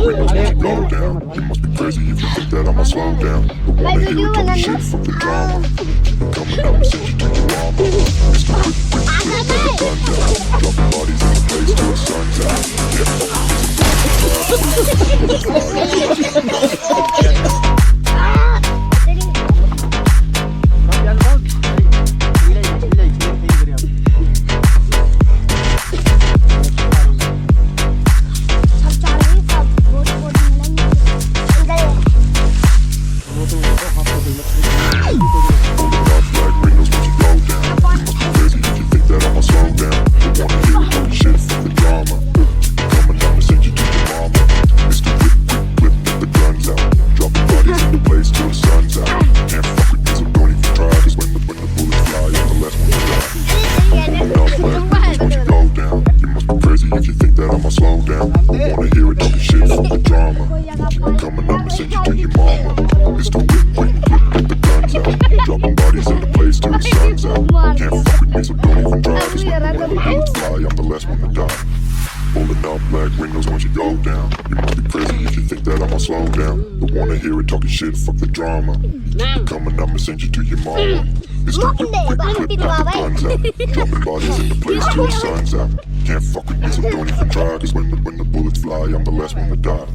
windows when you go down. You must be crazy if you think that I'ma slow down. Don't wanna hear it talking shit, fuck the drama. Coming out and send you to your mama. Mr. Quick, quick, quick, let the guns out. Dropping bodies in the place till the sun's out. Yeah, I'ma slow down. Don't wanna hear it talking shit, fuck the drama. Coming up and send you to your mama. It's the whip, quick, quick, get the guns out. Dropping bodies in the place till the sun's out. Can't fuck with me, so don't even try. Cause when the bullets fly, I'm the last one to die. Pulling up black windows once you go down. You must be crazy if you think that I'ma slow down. Don't wanna hear it talking shit, fuck the drama. Coming up and send you to your mama. It's the quick, quick, quick, got the guns out. Dropping bodies in the place till the sun's out. Can't fuck with me, so don't even try. Cause when the bullets fly, I'm the last one to die.